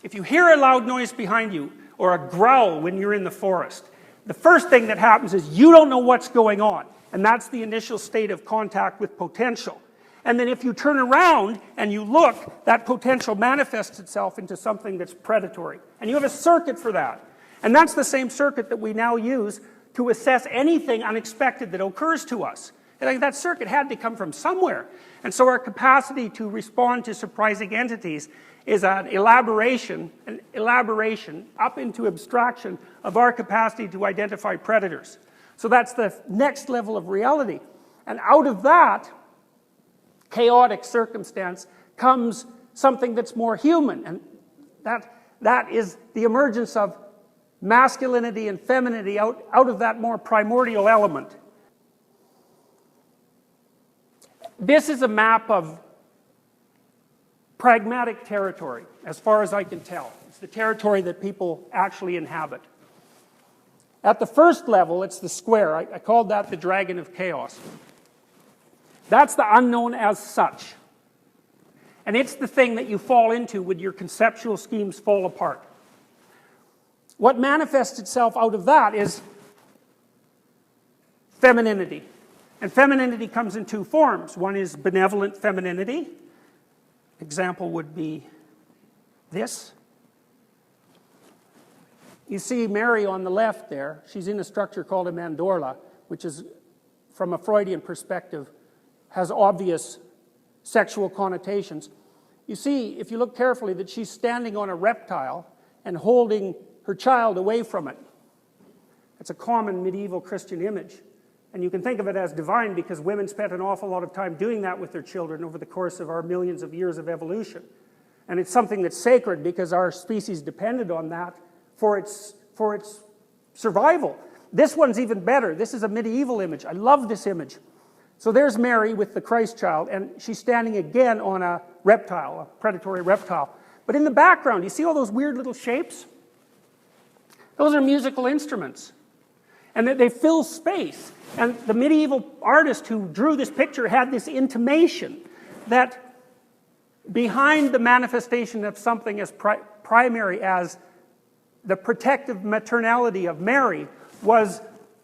If you hear a loud noise behind you, or a growl when you're in the forest, the first thing that happens is you don't know what's going on. And that's the initial state of contact with potential. And then if you turn around and you look, that potential manifests itself into something that's predatory. And you have a circuit for that. And that's the same circuit that we now use to assess anything unexpected that occurs to us. And that circuit had to come from somewhere. And so our capacity to respond to surprising entities is an elaboration up into abstraction of our capacity to identify predators. So that's the next level of reality. And out of that chaotic circumstance comes something that's more human. And that is the emergence of masculinity and femininity out of that more primordial element. This is a map of pragmatic territory, as far as I can tell. It's the territory that people actually inhabit. At the first level, it's the square. I called that the dragon of chaos. That's the unknown as such. And it's the thing that you fall into when your conceptual schemes fall apart. What manifests itself out of that is femininity. And femininity comes in two forms. One is benevolent femininity. Example would be this. You see Mary on the left there. She's in a structure called a mandorla, which is, from a Freudian perspective, has obvious sexual connotations. You see, if you look carefully, that she's standing on a reptile and holding her child away from it. It's a common medieval Christian image. And you can think of it as divine because women spent an awful lot of time doing that with their children over the course of our millions of years of evolution. And it's something that's sacred because our species depended on that for its survival. This one's even better. This is a medieval image. I love this image. So there's Mary with the Christ child, and she's standing again on a reptile, a predatory reptile. But in the background, you see all those weird little shapes? Those are musical instruments. And they fill space. And the medieval artist who drew this picture had this intimation that behind the manifestation of something as primary as the protective maternality of Mary was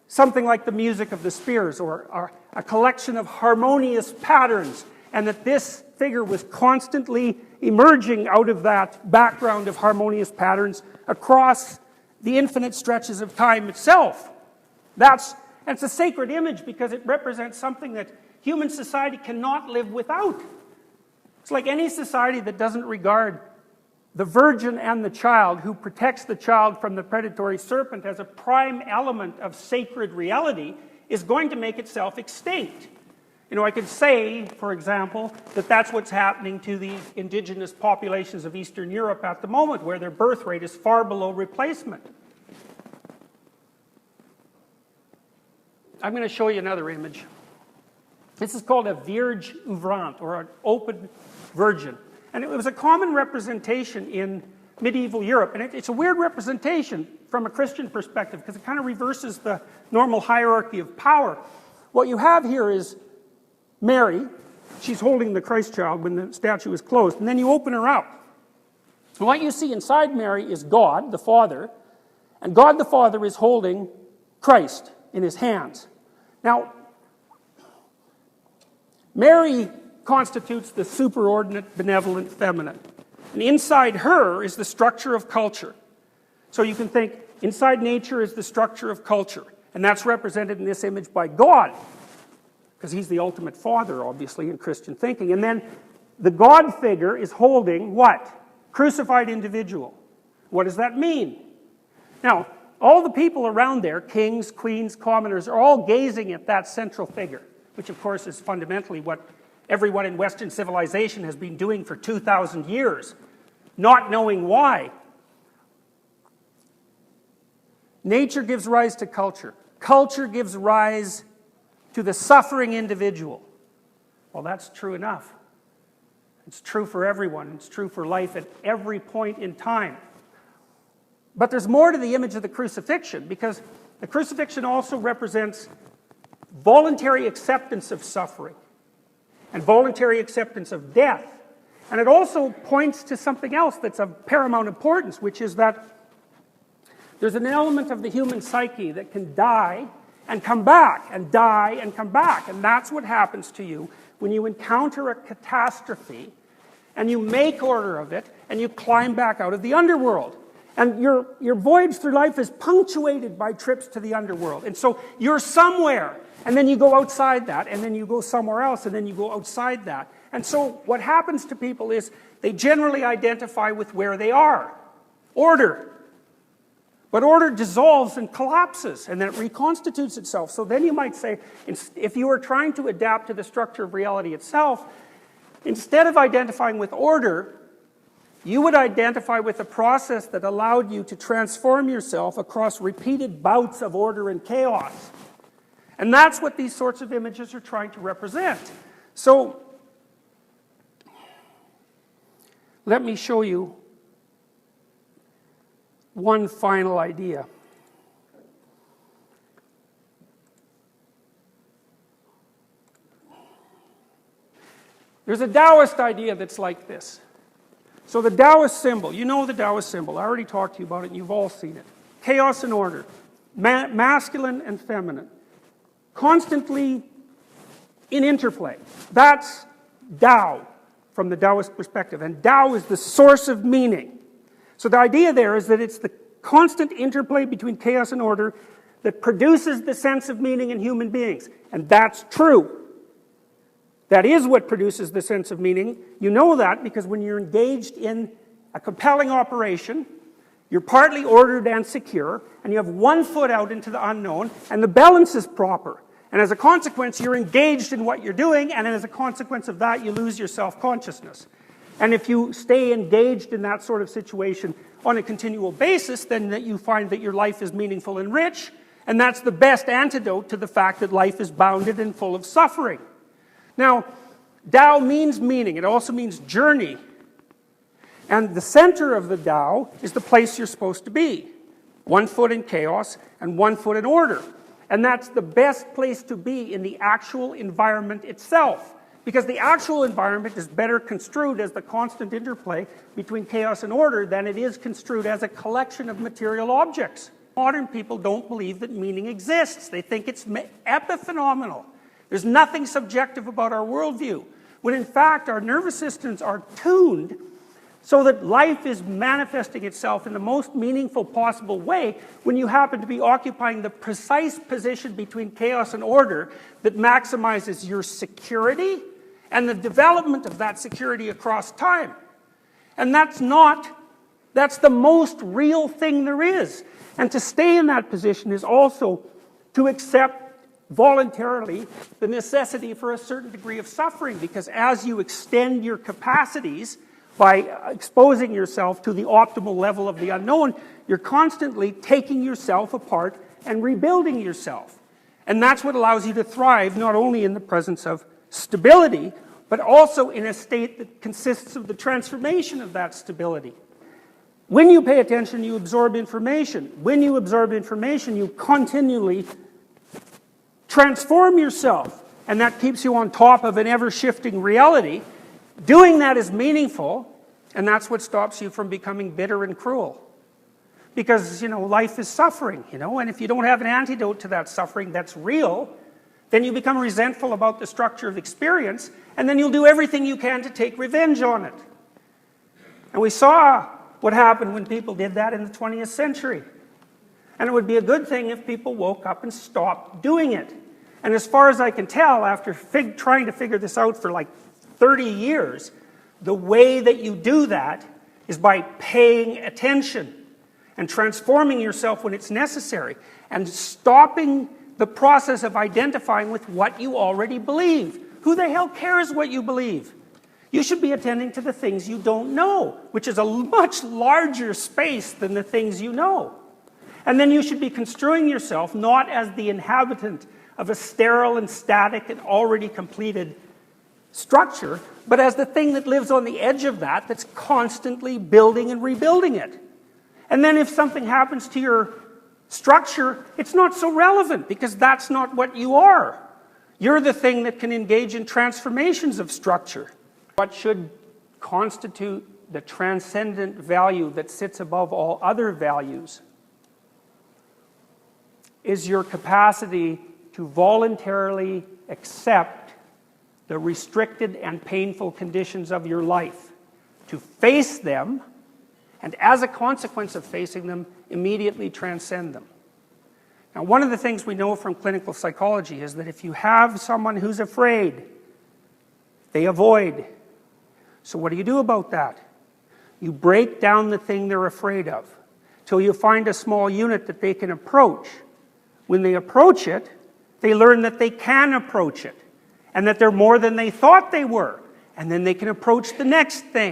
something like the music of the spheres, or a collection of harmonious patterns, and that this figure was constantly emerging out of that background of harmonious patterns across the infinite stretches of time itself. It's a sacred image because it represents something that human society cannot live without. It's like any society that doesn't regard the virgin and the child, who protects the child from the predatory serpent as a prime element of sacred reality, is going to make itself extinct. You know, I could say, for example, that that's what's happening to the indigenous populations of Eastern Europe at the moment, where their birth rate is far below replacement. I'm going to show you another image. This is called a vierge ouvrante, or an open virgin. And it was a common representation in medieval Europe. And it's a weird representation from a Christian perspective because it kind of reverses the normal hierarchy of power. What you have here is Mary. She's holding the Christ child when the statue is closed. And then you open her up. And what you see inside Mary is God, the Father. And God the Father is holding Christ in his hands. Now, Mary constitutes the superordinate, benevolent feminine. And inside her is the structure of culture. So you can think, inside nature is the structure of culture. And that's represented in this image by God, because he's the ultimate father, obviously, in Christian thinking. And then the God figure is holding what? Crucified individual. What does that mean? Now, all the people around there, kings, queens, commoners, are all gazing at that central figure, which of course is fundamentally what everyone in Western civilization has been doing for 2,000 years, not knowing why. Nature gives rise to culture. Culture gives rise to the suffering individual. Well, that's true enough. It's true for everyone. It's true for life at every point in time. But there's more to the image of the crucifixion, because the crucifixion also represents voluntary acceptance of suffering and voluntary acceptance of death. And it also points to something else that's of paramount importance, which is that there's an element of the human psyche that can die and come back, and die and come back. And that's what happens to you when you encounter a catastrophe and you make order of it and you climb back out of the underworld. And your voyage through life is punctuated by trips to the underworld. And so you're somewhere, and then you go outside that, and then you go somewhere else, and then you go outside that. And so what happens to people is they generally identify with where they are. Order. But order dissolves and collapses, and then it reconstitutes itself. So then you might say, if you were trying to adapt to the structure of reality itself, instead of identifying with order, you would identify with a process that allowed you to transform yourself across repeated bouts of order and chaos. And that's what these sorts of images are trying to represent. So, let me show you one final idea. There's a Taoist idea that's like this. So the Taoist symbol, you know the Taoist symbol, I already talked to you about it and you've all seen it. Chaos and order, masculine and feminine, constantly in interplay. That's Tao from the Taoist perspective, and Tao is the source of meaning. So the idea there is that it's the constant interplay between chaos and order that produces the sense of meaning in human beings. And that's true. That is what produces the sense of meaning. You know that because when you're engaged in a compelling operation, you're partly ordered and secure, and you have one foot out into the unknown, and the balance is proper. And as a consequence, you're engaged in what you're doing, and as a consequence of that, you lose your self-consciousness. And if you stay engaged in that sort of situation on a continual basis, then you find that your life is meaningful and rich, and that's the best antidote to the fact that life is bounded and full of suffering. Now, Tao means meaning. It also means journey. And the center of the Tao is the place you're supposed to be. One foot in chaos and one foot in order. And that's the best place to be in the actual environment itself. Because the actual environment is better construed as the constant interplay between chaos and order than it is construed as a collection of material objects. Modern people don't believe that meaning exists. They think it's epiphenomenal. There's nothing subjective about our worldview, when in fact our nervous systems are tuned so that life is manifesting itself in the most meaningful possible way when you happen to be occupying the precise position between chaos and order that maximizes your security and the development of that security across time. And that's the most real thing there is. And to stay in that position is also to accept voluntarily the necessity for a certain degree of suffering, because as you extend your capacities by exposing yourself to the optimal level of the unknown, you're constantly taking yourself apart and rebuilding yourself. And that's what allows you to thrive not only in the presence of stability, but also in a state that consists of the transformation of that stability. When you pay attention, you absorb information. When you absorb information, you continually transform yourself, and that keeps you on top of an ever-shifting reality. Doing that is meaningful, and that's what stops you from becoming bitter and cruel. Because, life is suffering, and if you don't have an antidote to that suffering that's real, then you become resentful about the structure of experience, and then you'll do everything you can to take revenge on it. And we saw what happened when people did that in the 20th century. And it would be a good thing if people woke up and stopped doing it. And as far as I can tell, after trying to figure this out for like 30 years, the way that you do that is by paying attention and transforming yourself when it's necessary and stopping the process of identifying with what you already believe. Who the hell cares what you believe? You should be attending to the things you don't know, which is a much larger space than the things you know. And then you should be construing yourself not as the inhabitant of a sterile and static and already completed structure, but as the thing that lives on the edge of that, that's constantly building and rebuilding it. And then if something happens to your structure, it's not so relevant because that's not what you are. You're the thing that can engage in transformations of structure. What should constitute the transcendent value that sits above all other values is your capacity to voluntarily accept the restricted and painful conditions of your life, to face them, and as a consequence of facing them, immediately transcend them. Now, one of the things we know from clinical psychology is that if you have someone who's afraid, they avoid. So what do you do about that? You break down the thing they're afraid of till you find a small unit that they can approach. When they approach it, they learn that they can approach it, and that they're more than they thought they were. And then they can approach the next thing.